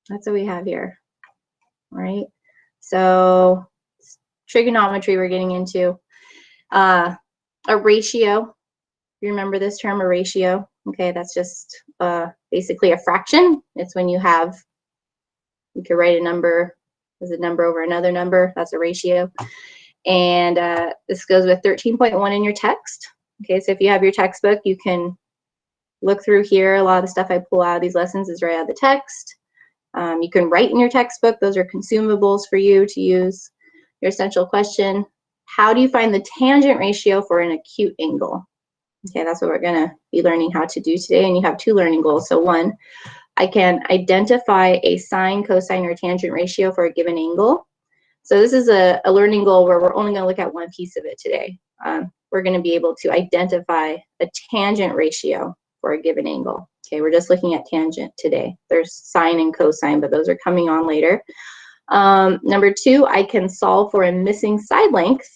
That's what we have here. All right. So trigonometry we're getting into. A ratio. You remember this term, a ratio? Okay, that's just basically a fraction. It's when you have, you could write a number as a number over another number. That's a ratio. And this goes with 13.1 in your text. Okay, so if you have your textbook, you can look through here. A lot of the stuff I pull out of these lessons is right out of the text. You can write in your textbook. Those are consumables for you to use. Your essential question, how do you find the tangent ratio for an acute angle? Okay, that's what we're going to be learning how to do today. And you have two learning goals. So one, I can identify a sine, cosine, or tangent ratio for a given angle. So this is a learning goal where we're only going to look at one piece of it today. We're going to be able to identify a tangent ratio for a given angle. Okay, we're just looking at tangent today. There's sine and cosine, but those are coming on later. Number two, I can solve for a missing side length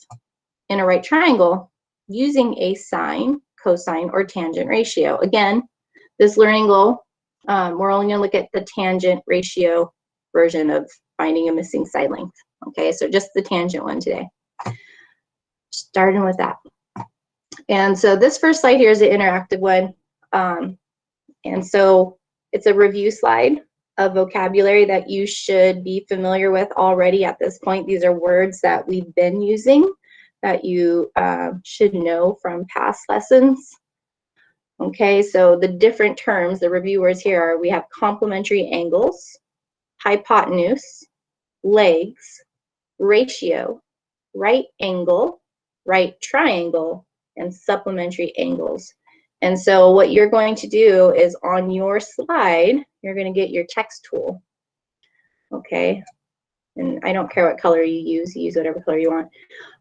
in a right triangle using a sine, cosine, or tangent ratio. Again, this learning goal, we're only going to look at the tangent ratio version of finding a missing side length. Okay, so just the tangent one today. Starting with that. And so this first slide here is the interactive one. And so it's a review slide of vocabulary that you should be familiar with already at this point. These are words that we've been using that you should know from past lessons. Okay, so the different terms, the review words here are, we have complementary angles, hypotenuse, legs, ratio, right angle, right triangle, and supplementary angles. And so what you're going to do is on your slide, you're going to get your text tool. Okay, and I don't care what color you use whatever color you want.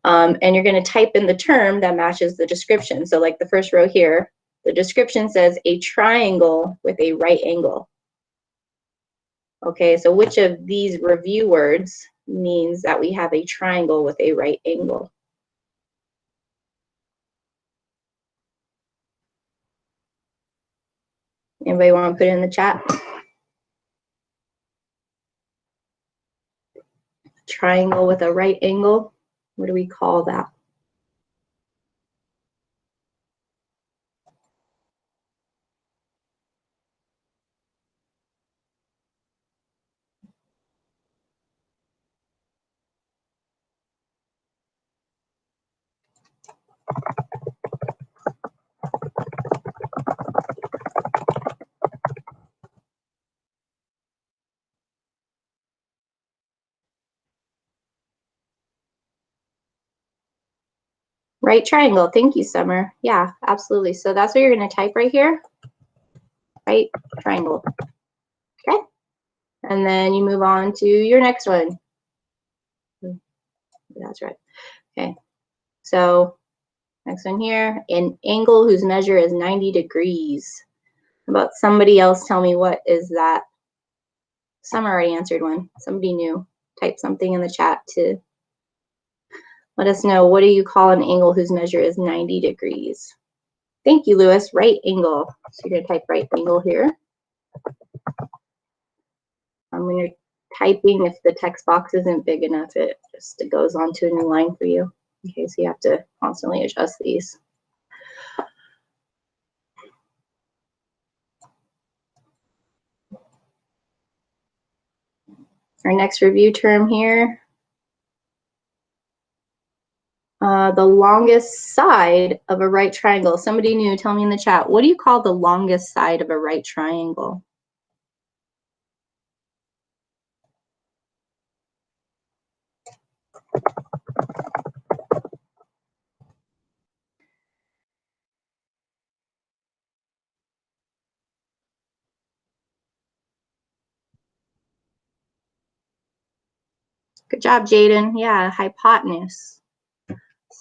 And you're going to type in the term that matches the description. So like the first row here, the description says a triangle with a right angle. Okay, so which of these review words means that we have a triangle with a right angle? Anybody want to put it in the chat? Triangle with a right angle. What do we call that? Right triangle. Thank you, Summer. Yeah, absolutely. So that's what you're going to type right here. Right triangle. Okay. And then you move on to your next one. That's right. Okay. So next one here, an angle whose measure is 90 degrees. How about somebody else tell me what is that? Summer already answered one. Somebody new. Type something in the chat to let us know, what do you call an angle whose measure is 90 degrees? Thank you, Lewis. Right angle. So you're going to type right angle here. When you're typing, if the text box isn't big enough, it just goes on to a new line for you. Okay, so you have to constantly adjust these. Our next review term here. The longest side of a right triangle. Somebody new, tell me in the chat, what do you call the longest side of a right triangle? Good job, Jaden. Yeah, hypotenuse.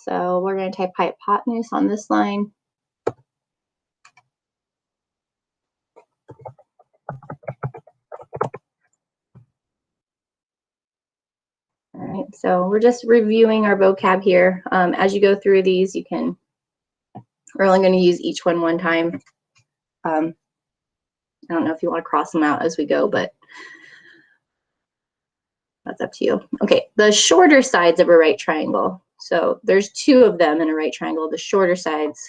So we're going to type hypotenuse on this line. All right, so we're just reviewing our vocab here. As you go through these, we're only going to use each one time. I don't know if you want to cross them out as we go, but That's up to you. Okay, the shorter sides of a right triangle. So there's two of them in a right triangle, the shorter sides.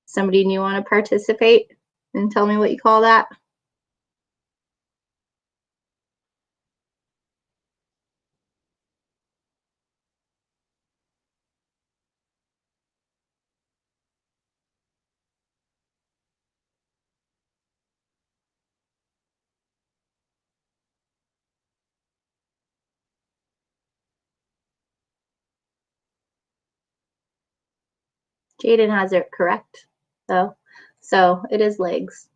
Somebody new want to participate and tell me what you call that? Jaden has it correct, though. So it is legs.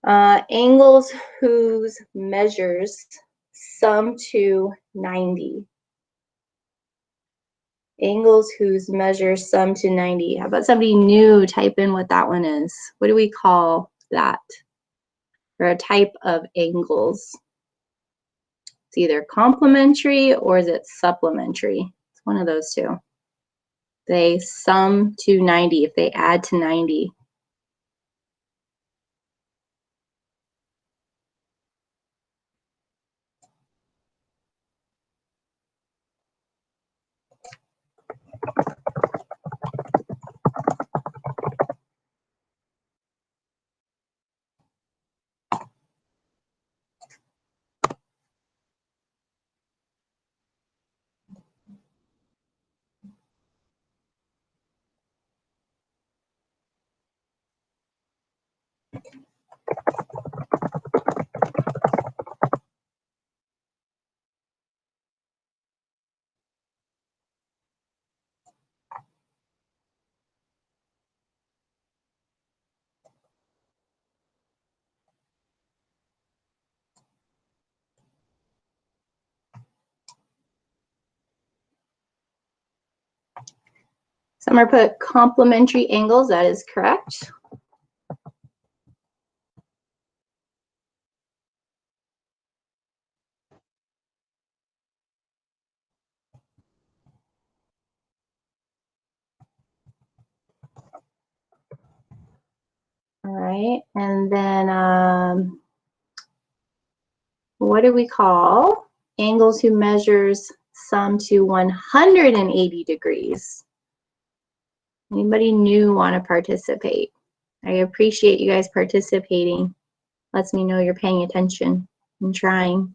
Angles whose measures sum to 90. Angles whose measures sum to 90. How about somebody new type in what that one is? What do we call that? Or a type of angles? It's either complementary or is it supplementary? It's one of those two. They sum to 90 if they add to 90. Some are put complementary angles. That is correct. All right, and then what do we call angles whose measures sum to 180 degrees? Anybody new want to participate? I appreciate you guys participating. Lets me know you're paying attention and trying.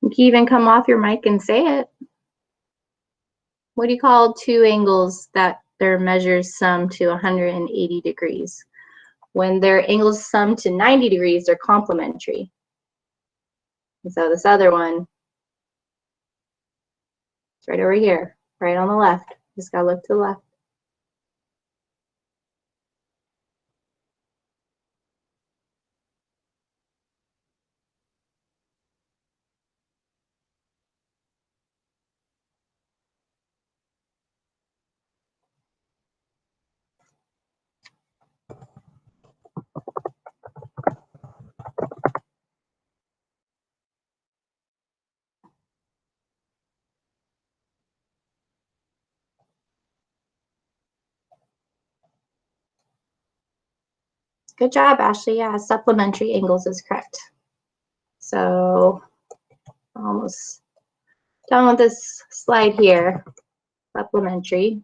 You can even come off your mic and say it. What do you call two angles that their measures sum to 180 degrees? When their angles sum to 90 degrees, they're complementary. And so this other one, it's right over here, right on the left. Just gotta look to the left. Good job, Ashley. Yeah, supplementary angles is correct. So almost done with this slide here. Supplementary.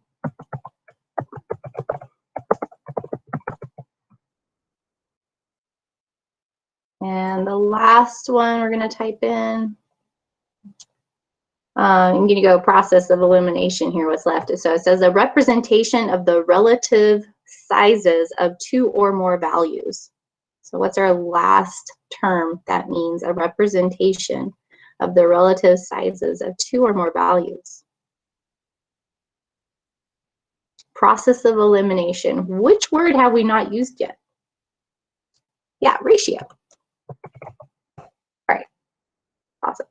And the last one we're going to type in, I'm going to go process of elimination here, what's left. So it says a representation of the relative sizes of two or more values. So what's our last term? That means a representation of the relative sizes of two or more values. Process of elimination. Which word have we not used yet? Yeah, ratio. All right, awesome.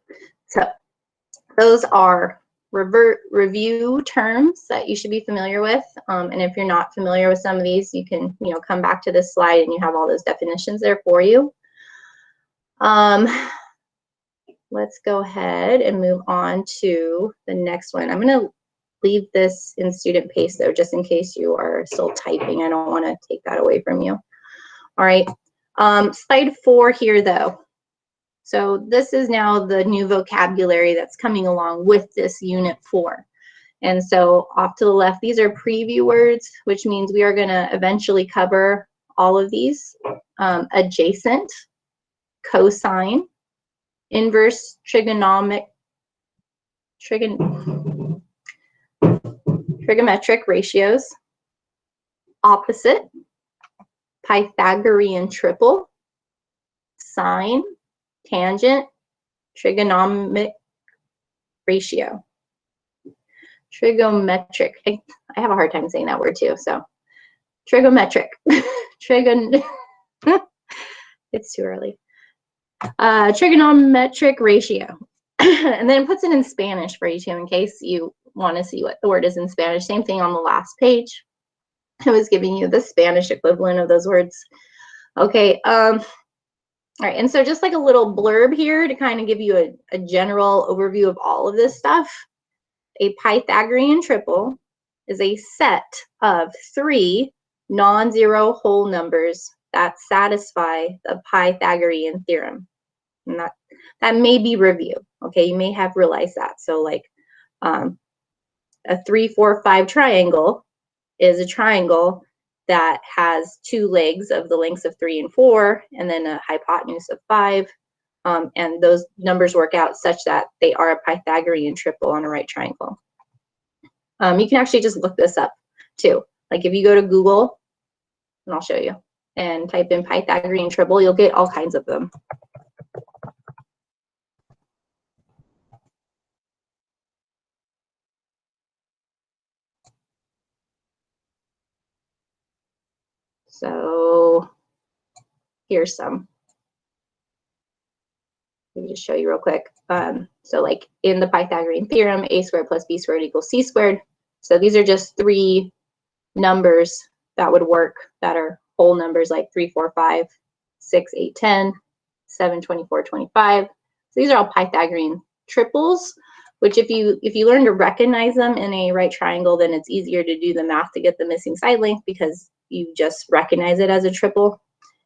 So those are review terms that you should be familiar with. And if you're not familiar with some of these, you can come back to this slide and you have all those definitions there for you. Let's go ahead and move on to the next one. I'm going to leave this in student pace though, just in case you are still typing. I don't want to take that away from you. All right, slide 4 here though. So this is now the new vocabulary that's coming along with this unit 4. And so off to the left, these are preview words, which means we are going to eventually cover all of these. Adjacent, cosine, inverse trigonometric ratios, opposite, Pythagorean triple, sine, tangent, trigonometric ratio. Trigonometric. I have a hard time saying that word too. So trigonometric. It's too early. Trigonometric ratio. And then puts it in Spanish for you too, in case you want to see what the word is in Spanish. Same thing on the last page. I was giving you the Spanish equivalent of those words. Okay. All right, and so just like a little blurb here to kind of give you a general overview of all of this stuff. A Pythagorean triple is a set of 3 non-zero whole numbers that satisfy the Pythagorean theorem. And that may be review. Okay, you may have realized that. So like a 3, 4, 5 triangle is a triangle that has 2 legs of the lengths of 3 and 4, and then a hypotenuse of 5. And those numbers work out such that they are a Pythagorean triple on a right triangle. You can actually just look this up too. Like if you go to Google, and I'll show you, and type in Pythagorean triple, you'll get all kinds of them. So here's some. Let me just show you real quick. So like in the Pythagorean theorem, a squared plus b squared equals c squared. So these are just 3 numbers that would work that are whole numbers like 3, 4, 5, 6, 8, 10, 7, 24, 25. So these are all Pythagorean triples, which if you learn to recognize them in a right triangle, then it's easier to do the math to get the missing side length because you just recognize it as a triple,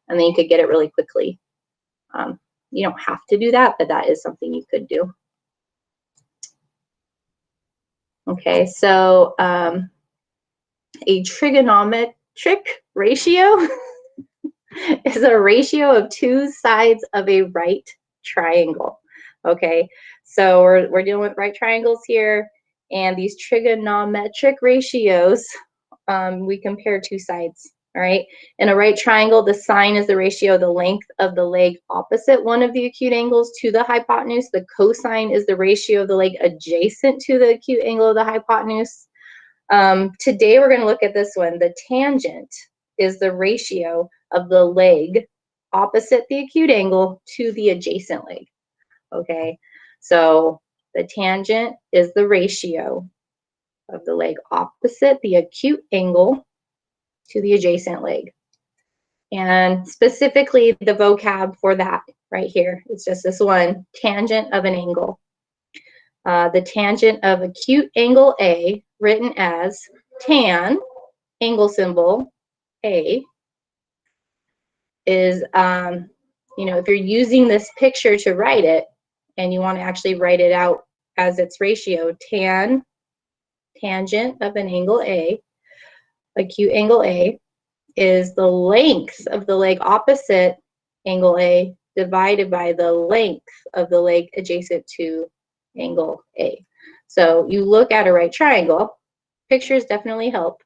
and then you could get it really quickly. You don't have to do that, but that is something you could do. Okay, so a trigonometric ratio is a ratio of 2 sides of a right triangle. Okay, so we're dealing with right triangles here, and these trigonometric ratios, we compare 2 sides. All right, in a right triangle, the sine is the ratio of the length of the leg opposite one of the acute angles to the hypotenuse. The cosine is the ratio of the leg adjacent to the acute angle of the hypotenuse. Today we're going to look at this one. The tangent is the ratio of the leg opposite the acute angle to the adjacent leg. Okay, so the tangent is the ratio of the leg opposite the acute angle to the adjacent leg. And specifically the vocab for that right here, it's just this one, tangent of an angle. The tangent of acute angle A, written as tan, angle symbol A, is, if you're using this picture to write it, and you want to actually write it out as its ratio, tangent of an angle A, acute angle A, is the length of the leg opposite angle A divided by the length of the leg adjacent to angle A. So you look at a right triangle, pictures definitely help.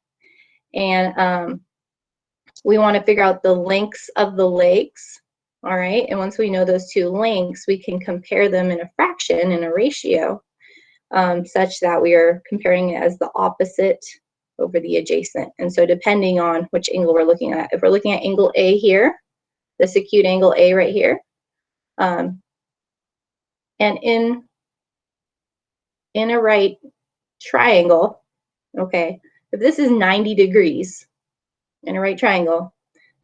And we want to figure out the lengths of the legs, all right? And once we know those two lengths, we can compare them in a fraction, in a ratio, such that we are comparing it as the opposite over the adjacent. And so depending on which angle we're looking at, if we're looking at angle A here, this acute angle A right here, and in a right triangle, okay, if this is 90 degrees in a right triangle,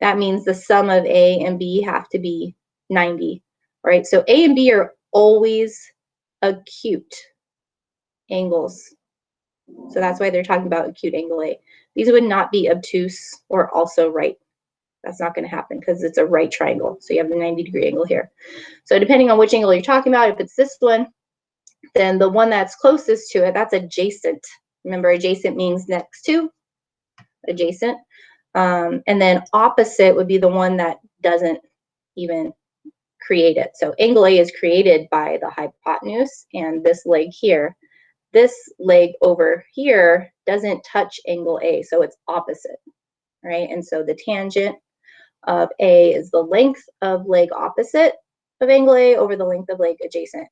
that means the sum of A and B have to be 90, right? So A and B are always acute angles. So that's why they're talking about acute angle A. These would not be obtuse or also right. That's not going to happen because it's a right triangle. So you have the 90-degree angle here. So depending on which angle you're talking about, if it's this one, then the one that's closest to it, that's adjacent. Remember, adjacent means next to, adjacent. And then opposite would be the one that doesn't even create it. So angle A is created by the hypotenuse and this leg here. This leg over here doesn't touch angle A, so it's opposite, right? And so the tangent of A is the length of leg opposite of angle A over the length of leg adjacent.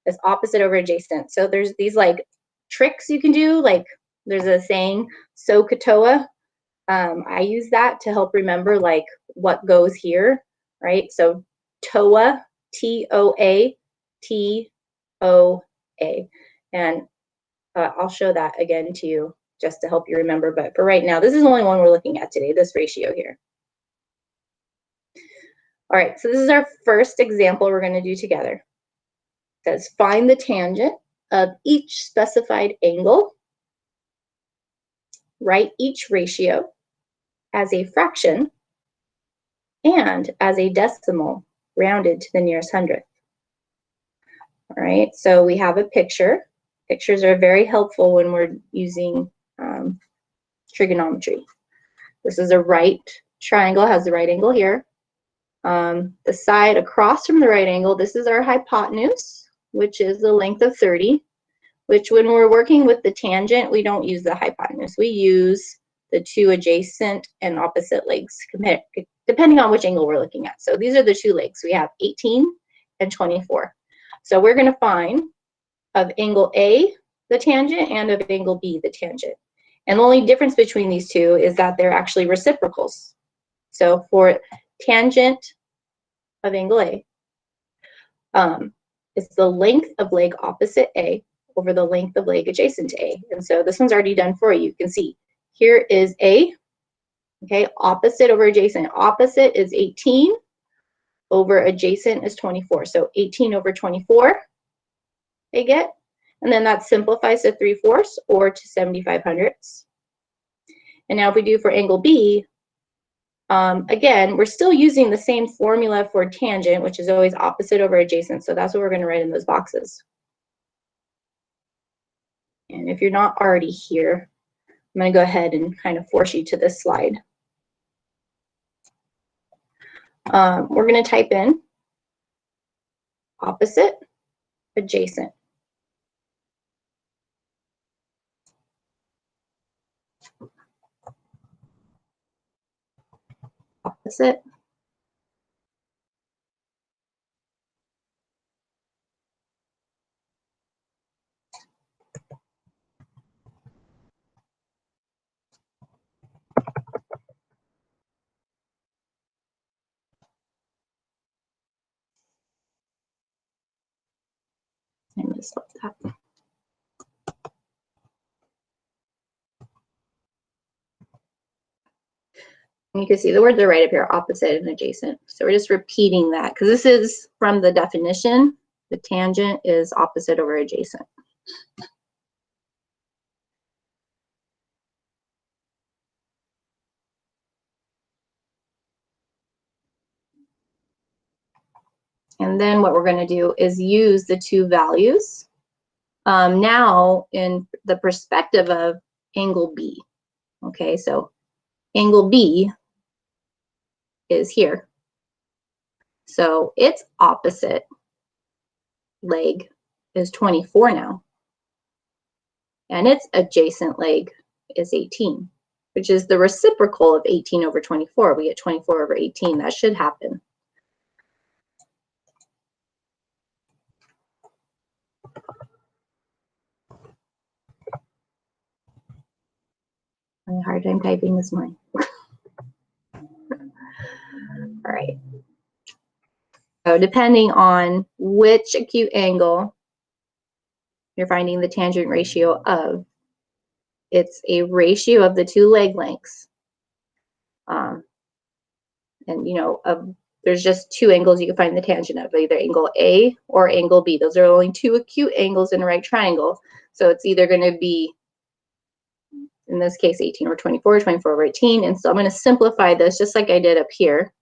It's opposite over adjacent. So there's these like tricks you can do, like there's a saying, SOHCAHTOA. I use that to help remember like what goes here, right? So TOA, T-O-A, T-O-A. And I'll show that again to you just to help you remember. But for right now, this is the only one we're looking at today, this ratio here. All right, so this is our first example we're going to do together. It says find the tangent of each specified angle. Write each ratio as a fraction and as a decimal rounded to the nearest hundredth. All right, so we have a picture. Pictures are very helpful when we're using trigonometry. This is a right triangle, has the right angle here. The side across from the right angle, this is our hypotenuse, which is the length of 30, which when we're working with the tangent, we don't use the hypotenuse. We use the two adjacent and opposite legs, depending on which angle we're looking at. So these are the two legs. We have 18 and 24. So we're going to find of angle A, the tangent, and of angle B, the tangent. And the only difference between these two is that they're actually reciprocals. So for tangent of angle A, it's the length of leg opposite A over the length of leg adjacent to A. And so this one's already done for you. You can see here is A, okay, opposite over adjacent. Opposite is 18 over adjacent is 24. So 18 over 24 they get. And then that simplifies to 3/4 or to 75 hundredths. And now if we do for angle B, again, we're still using the same formula for tangent, which is always opposite over adjacent. So that's what we're going to write in those boxes. And if you're not already here, I'm going to go ahead and kind of force you to this slide. We're going to type in opposite, adjacent. Opposite. I messed up that. You can see the words are right up here, opposite and adjacent. So we're just repeating that because this is from the definition. The tangent is opposite over adjacent. And then what we're going to do is use the two values now in the perspective of angle B. Okay, so angle B is here. So its opposite leg is 24 now. and its adjacent leg is 18, which is the reciprocal of 18 over 24. We get 24 over 18. That should happen. I had a hard time typing this morning. All right. So depending on which acute angle you're finding the tangent ratio of, it's a ratio of the two leg lengths. And you know, there's just two angles you can find the tangent of, either angle A or angle B. Those are only two acute angles in a right triangle. So it's either going to be, in this case, 18 over 24, 24 over 18. And so I'm going to simplify this just like I did up here,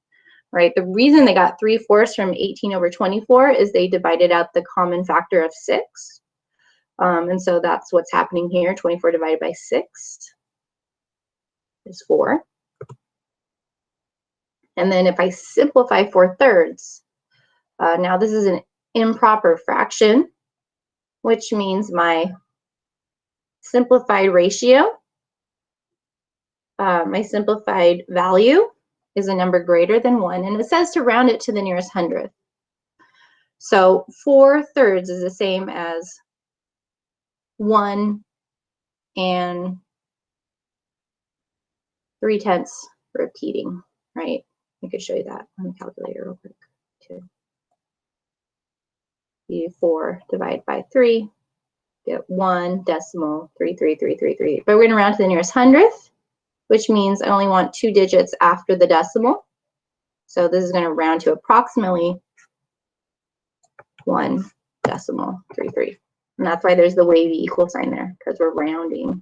right? The reason they got 3/4 from 18 over 24 is they divided out the common factor of 6. And so that's what's happening here. 24 divided by 6 is 4. And then if I simplify 4/3, now this is an improper fraction, which means my simplified ratio, my simplified value is a number greater than 1, and it says to round it to the nearest hundredth. So 4/3 is the same as 1 and 3/10 repeating, right? I could show you that on the calculator real quick too. 4 divided by 3, get 1 decimal 33333. But we're going to round to the nearest hundredth, which means I only want 2 digits after the decimal. So this is going to round to approximately 1.33. And that's why there's the wavy equal sign there, because we're rounding.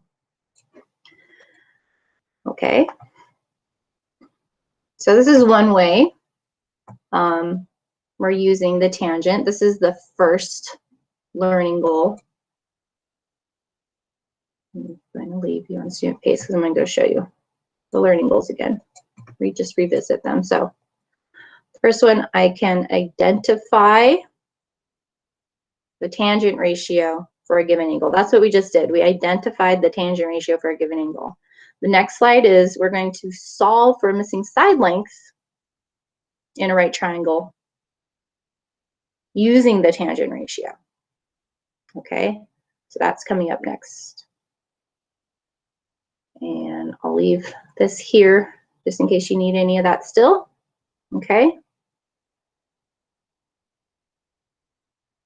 Okay. So this is one way we're using the tangent. This is the first learning goal. I'm going to leave you on student pace because I'm going to go show you the learning goals again. We just revisit them. So first one, I can identify the tangent ratio for a given angle. That's what we just did. We identified the tangent ratio for a given angle. The next slide is we're going to solve for missing side lengths in a right triangle using the tangent ratio. Okay, so that's coming up next. And I'll leave this here just in case you need any of that still. Okay.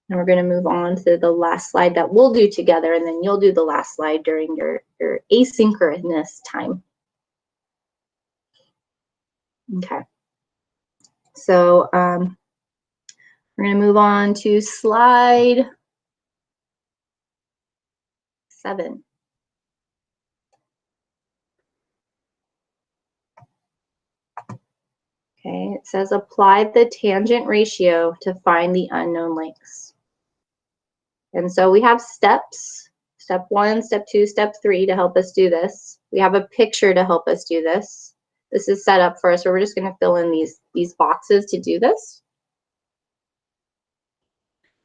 And we're going to move on to the last slide that we'll do together, and then you'll do the last slide during your asynchronous time. Okay. So we're going to move on to slide 7. Okay, it says apply the tangent ratio to find the unknown lengths. And so we have steps, step 1, step 2, step 3 to help us do this. We have a picture to help us do this. This is set up for us, so we're just going to fill in these boxes to do this.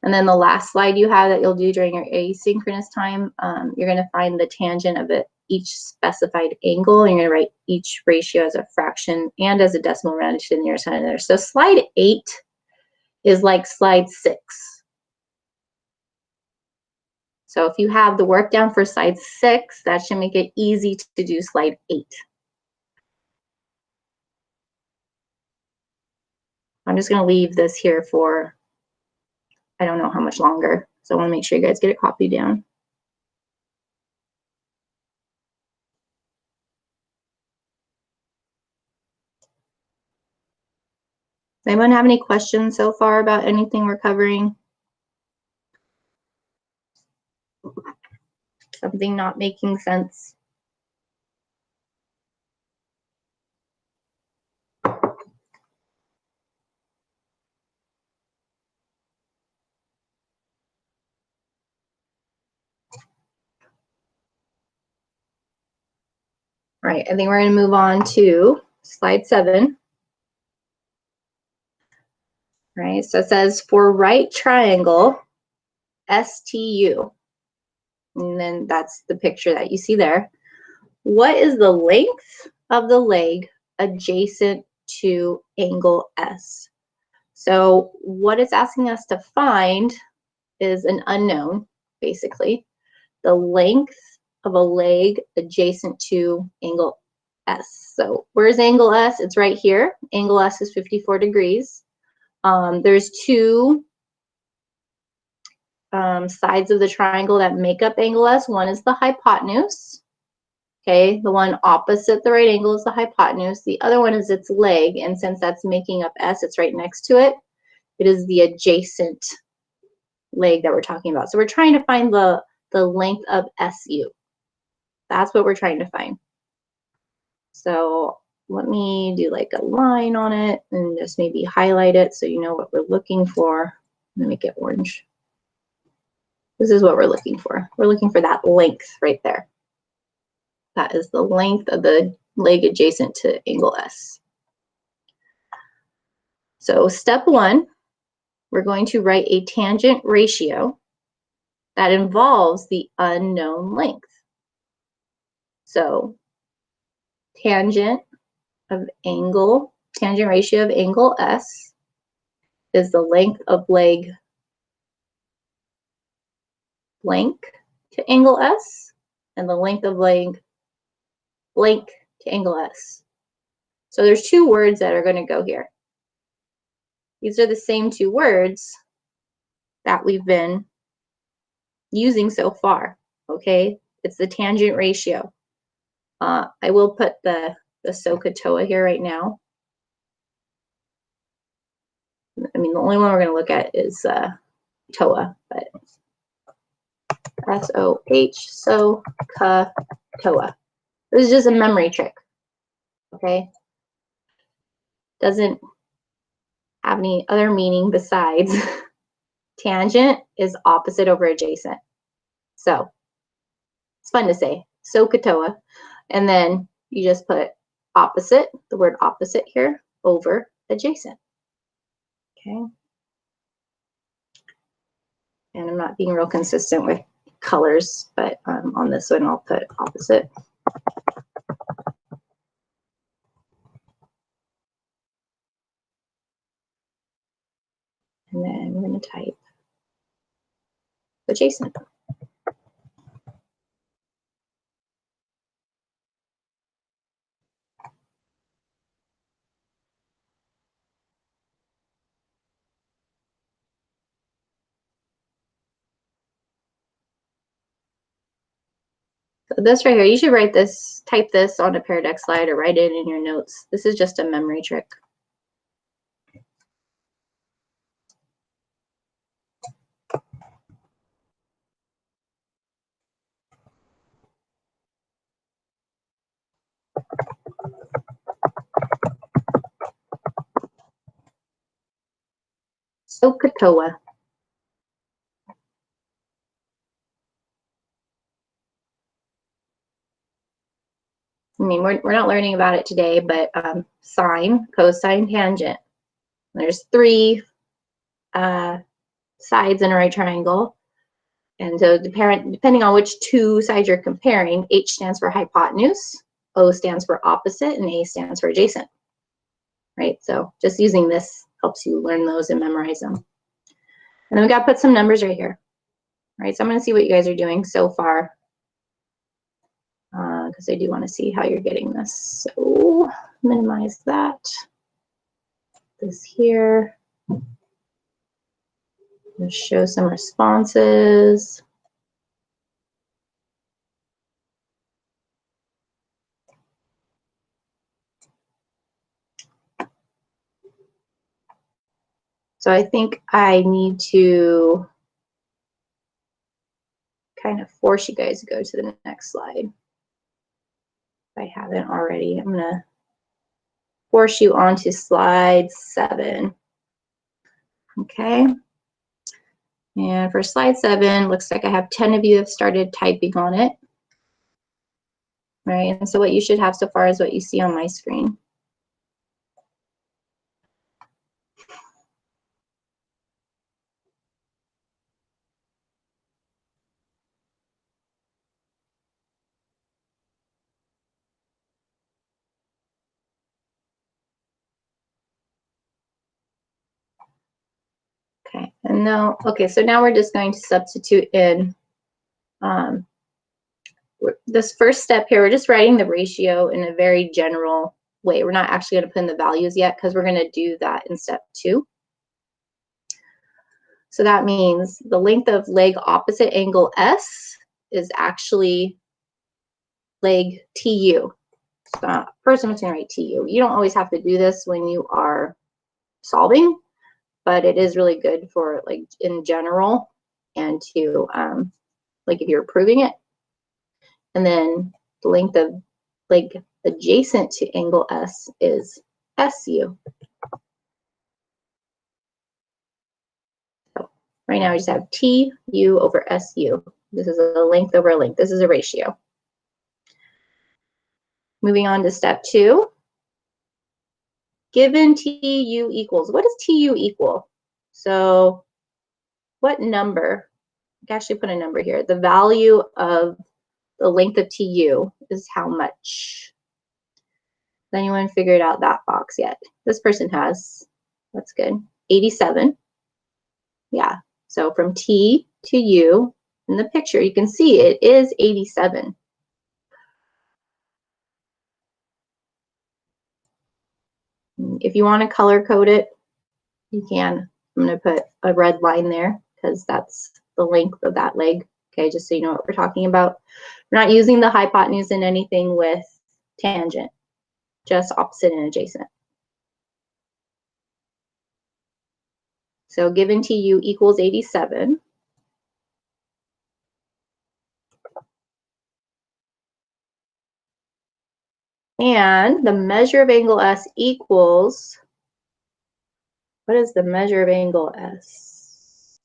And then the last slide you have that you'll do during your asynchronous time, you're going to find the tangent of each specified angle, and you're going to write each ratio as a fraction and as a decimal rounded to the nearest hundredth. So slide 8 is like slide 6. So if you have the work down for slide 6, that should make it easy to do slide 8. I'm just going to leave this here for, I don't know how much longer. So I want to make sure you guys get it copied down. Does anyone have any questions so far about anything we're covering? Something not making sense? All right, I think we're going to move on to slide 7. All right, so it says for right triangle, STU. And then that's the picture that you see there. What is the length of the leg adjacent to angle S? So what it's asking us to find is an unknown, basically. The length of a leg adjacent to angle S. So where's angle S? It's right here. Angle S is 54 degrees. There's two sides of the triangle that make up angle S. One is the hypotenuse. Okay, the one opposite the right angle is the hypotenuse. The other one is its leg, and since that's making up S, it's right next to it. It is the adjacent leg that we're talking about. So we're trying to find the length of SU. That's what we're trying to find. So let me do like a line on it and just maybe highlight it so you know what we're looking for. Let me make it orange. This is what we're looking for. We're looking for that length right there. That is the length of the leg adjacent to angle S. So step one, we're going to write a tangent ratio that involves the unknown length. So tangent ratio of angle S is the length of leg blank to angle S and the length of leg blank to angle S. So there's two words that are going to go here. These are the same two words that we've been using so far, okay? It's the tangent ratio. I will put the SOHCAHTOA here right now. I mean, the only one we're going to look at is TOA, but S-O-H, SOHCAHTOA. This is just a memory trick, okay? Doesn't have any other meaning besides tangent is opposite over adjacent. So it's fun to say, SOHCAHTOA. And then you just put opposite, the word opposite here, over adjacent. Okay. And I'm not being real consistent with colors, but on this one I'll put opposite. And then I'm going to type adjacent. So this right here, you should write this, type this on a Pear Deck slide or write it in your notes. This is just a memory trick. SOHCAHTOA. I mean, we're not learning about it today, but sine, cosine, tangent. There's three sides in a right triangle. And so depending on which two sides you're comparing, H stands for hypotenuse, O stands for opposite, and A stands for adjacent. Right? So just using this helps you learn those and memorize them. And then we got to put some numbers right here. Right? So I'm going to see what you guys are doing so far, because I do want to see how you're getting this. So minimize that. This here. Let's show some responses. So I think I need to kind of force you guys to go to the next slide. If I haven't already, I'm going to force you onto slide 7. Okay. And for slide 7, looks like I have 10 of you have started typing on it. Right. And so what you should have so far is what you see on my screen. No, okay, so now we're just going to substitute in this first step here. We're just writing the ratio in a very general way. We're not actually going to put in the values yet because we're going to do that in step 2. So that means the length of leg opposite angle S is actually leg TU. So first I'm just going to write TU. You don't always have to do this when you are solving, but it is really good for like in general and to like if you're proving it. And then the length of leg adjacent to angle S is SU. So right now I just have TU over SU. This is a length over a length. This is a ratio. Moving on to step 2. Given TU equals, what does TU equal? So what number, I can actually put a number here. The value of the length of TU is how much? Has anyone figured out that box yet? This person has. That's good. 87. Yeah. So from T to U in the picture, you can see it is 87. If you want to color code it, you can. I'm going to put a red line there because that's the length of that leg. Okay, just so you know what we're talking about. We're not using the hypotenuse in anything with tangent, just opposite and adjacent. So given TU equals 87. And the measure of angle S equals, what is the measure of angle S?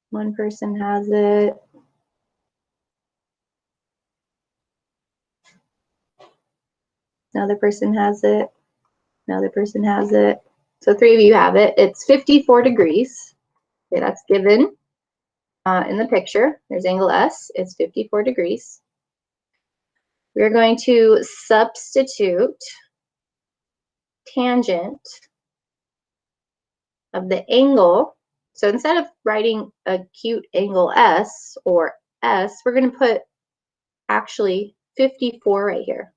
One person has it. Another person has it. Another person has it. So 3 of you have it. It's 54 degrees. Okay, that's given in the picture. There's angle S. It's 54 degrees. We're going to substitute tangent of the angle. So instead of writing acute angle S or S, we're going to put actually 54 right here.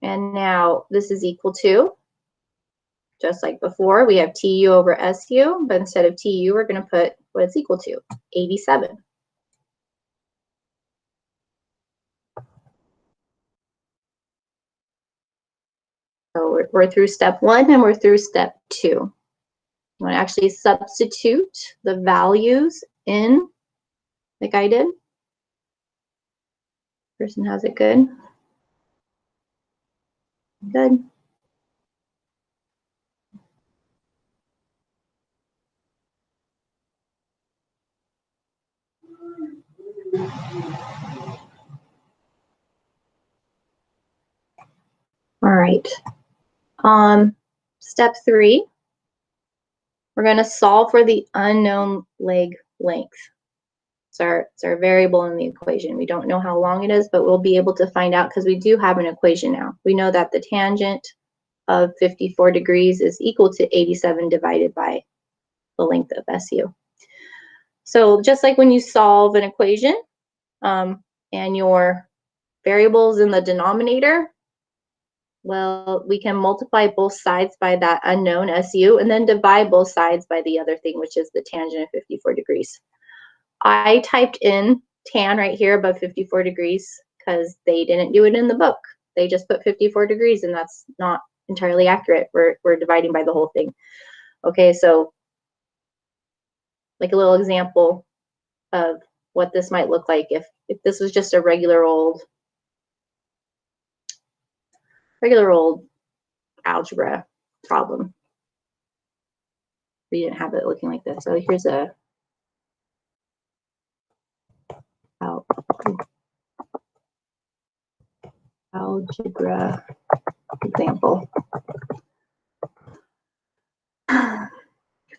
And now this is equal to, just like before, we have TU over SU, but instead of TU, we're going to put what it's equal to, 87. So we're through step 1 and we're through step 2. I'm going to actually substitute the values in like I did. Person has it good. Good. All right. Step 3, we're going to solve for the unknown leg length. It's our variable in the equation. We don't know how long it is, but we'll be able to find out because we do have an equation now. We know that the tangent of 54 degrees is equal to 87 divided by the length of SU. So just like when you solve an equation and your variables in the denominator, well, we can multiply both sides by that unknown SU and then divide both sides by the other thing, which is the tangent of 54 degrees. I typed in tan right here above 54 degrees because they didn't do it in the book. They just put 54 degrees and that's not entirely accurate. We're dividing by the whole thing. Okay, so like a little example of what this might look like if this was just a regular old algebra problem. We didn't have it looking like this. So here's a algebra example.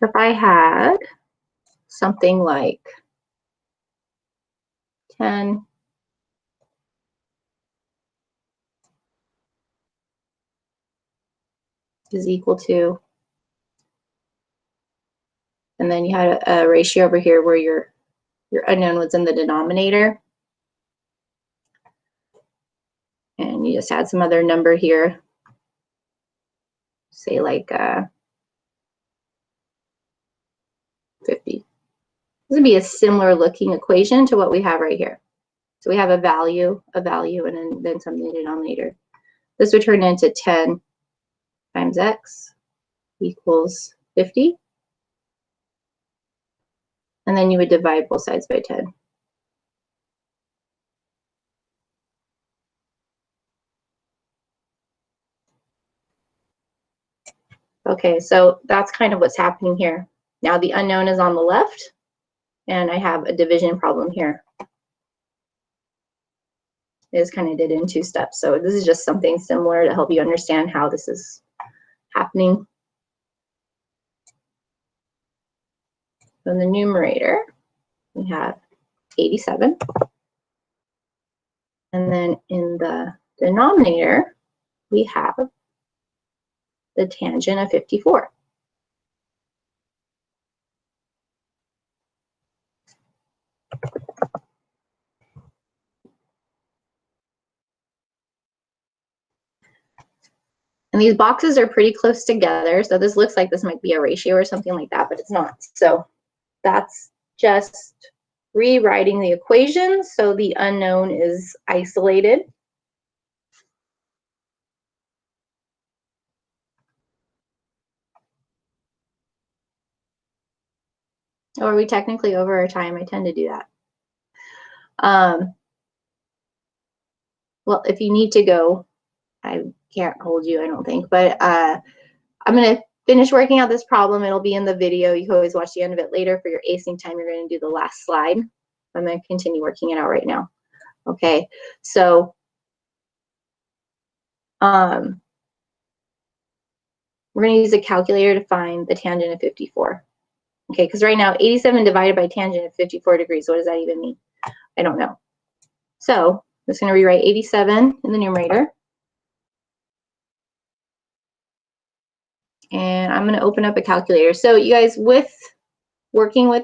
So if I had something like 10 is equal to, and then you had a ratio over here where your unknown was in the denominator. And you just add some other number here, say like 50. This would be a similar looking equation to what we have right here. So we have a value, and then something in the denominator. This would turn into 10 times x equals 50. And then you would divide both sides by 10. Okay, so that's kind of what's happening here. Now the unknown is on the left, and I have a division problem here. It is kind of did in 2 steps. So this is just something similar to help you understand how this is happening. So in the numerator, we have 87. And then in the denominator, we have the tangent of 54. And these boxes are pretty close together. So this looks like this might be a ratio or something like that, but it's not. So that's just rewriting the equation so the unknown is isolated. Or are we technically over our time? I tend to do that. Well, if you need to go, I can't hold you, I don't think, but I'm going to finish working out this problem. It'll be in the video. You can always watch the end of it later. For your acing time, you're going to do the last slide. I'm going to continue working it out right now. Okay, so we're going to use a calculator to find the tangent of 54. Okay, because right now 87 divided by tangent of 54 degrees, what does that even mean? I don't know. So I'm just going to rewrite 87 in the numerator. And I'm going to open up a calculator. So you guys, with working with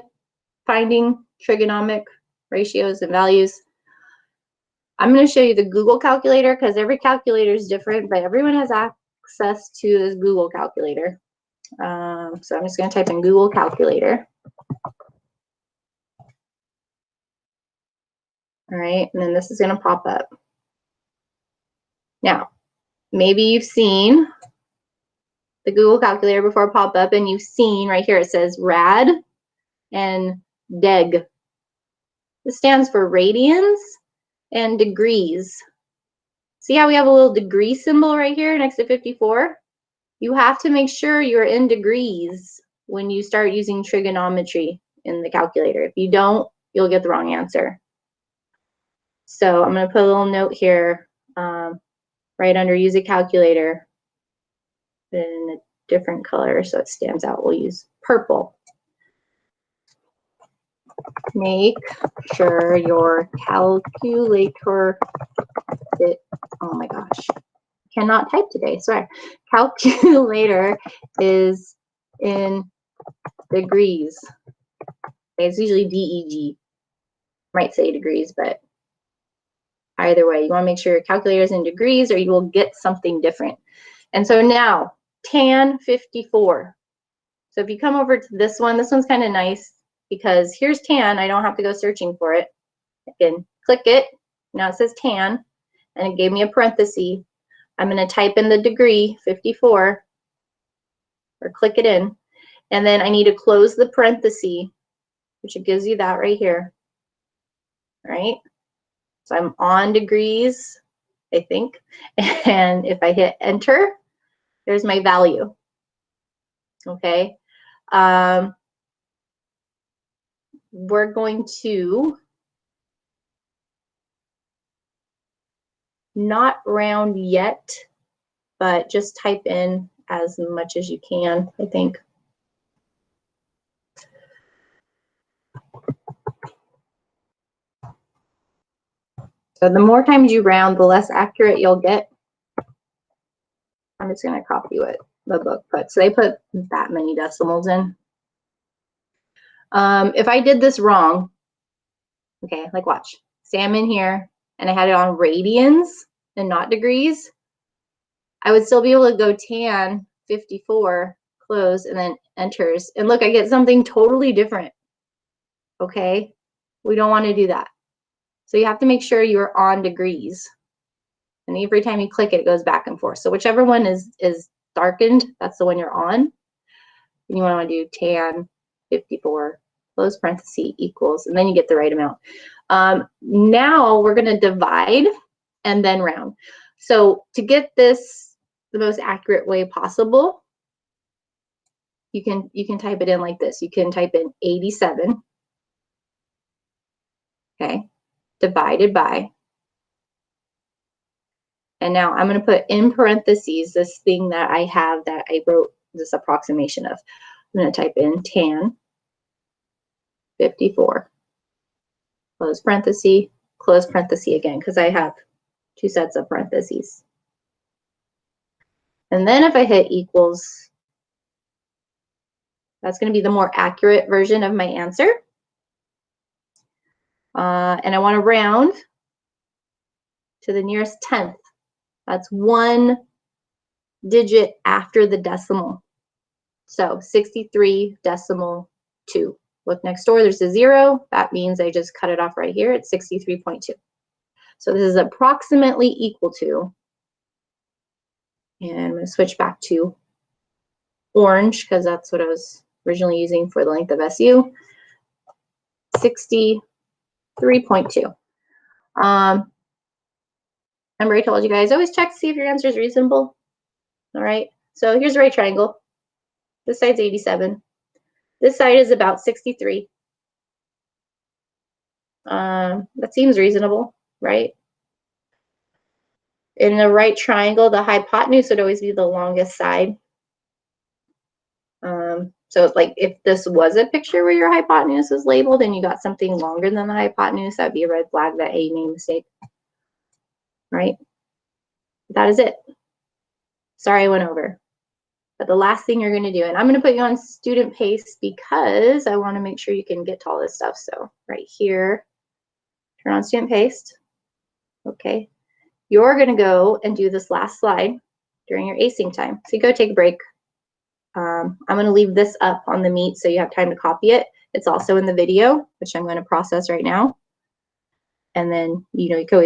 finding trigonomic ratios and values, I'm going to show you the Google calculator because every calculator is different, but everyone has access to this Google calculator. So I'm just going to type in Google calculator. All right, and then this is going to pop up. Now, maybe you've seen the Google calculator before pop up, and you've seen right here it says rad and deg. This stands for radians and degrees. See how we have a little degree symbol right here next to 54? You have to make sure you're in degrees when you start using trigonometry in the calculator. If you don't, you'll get the wrong answer. So I'm going to put a little note here right under use a calculator in a different color so it stands out. We'll use purple. Make sure your calculator oh my gosh, cannot type today, sorry. Calculator is in degrees. It's usually DEG. Might say degrees, but either way, you want to make sure your calculator is in degrees or you will get something different. And so now, tan 54. So if you come over to this one's kind of nice because here's tan. I don't have to go searching for it. I can click it. Now it says tan, and it gave me a parenthesis. I'm going to type in the degree, 54, or click it in. And then I need to close the parenthesis, which it gives you that right here. All right? So I'm on degrees, I think. And if I hit enter, there's my value. Okay? We're going to not round yet, but just type in as much as you can, I think. So the more times you round, the less accurate you'll get. I'm just going to copy what the book put. So they put that many decimals in. If I did this wrong, okay, like watch. Say I'm in here and I had it on radians and not degrees, I would still be able to go tan 54, close, and then enters. And look, I get something totally different. Okay, we don't want to do that. So you have to make sure you're on degrees. And every time you click it, it goes back and forth. So whichever one is darkened, that's the one you're on. And you want to do tan 54, close parenthesis, equals, and then you get the right amount. Now we're going to divide and then round. So to get this the most accurate way possible, you can type it in like this. You can type in 87, okay, divided by, and now I'm going to put in parentheses this thing that I have that I wrote this approximation of. I'm going to type in tan 54, close parenthesis again, because I have two sets of parentheses. And then if I hit equals, that's going to be the more accurate version of my answer. And I want to round to the nearest tenth. That's one digit after the decimal. So 63.2. Look next door, there's a 0. That means I just cut it off right here. It's 63.2. So this is approximately equal to, and I'm going to switch back to orange because that's what I was originally using for the length of SU, 63.2. Remember I told you guys, always check to see if your answer is reasonable. All right, so here's a right triangle. This side's 87. This side is about 63. That seems reasonable, right? In a right triangle, the hypotenuse would always be the longest side. So it's like if this was a picture where your hypotenuse is labeled and you got something longer than the hypotenuse, that'd be a red flag that you made a mistake, right? That is it. Sorry I went over. But the last thing you're going to do, and I'm going to put you on student pace because I want to make sure you can get to all this stuff. So right here, turn on student pace. Okay. You're going to go and do this last slide during your async time. So you go take a break. I'm going to leave this up on the Meet so you have time to copy it. It's also in the video, which I'm going to process right now. And then, you can always go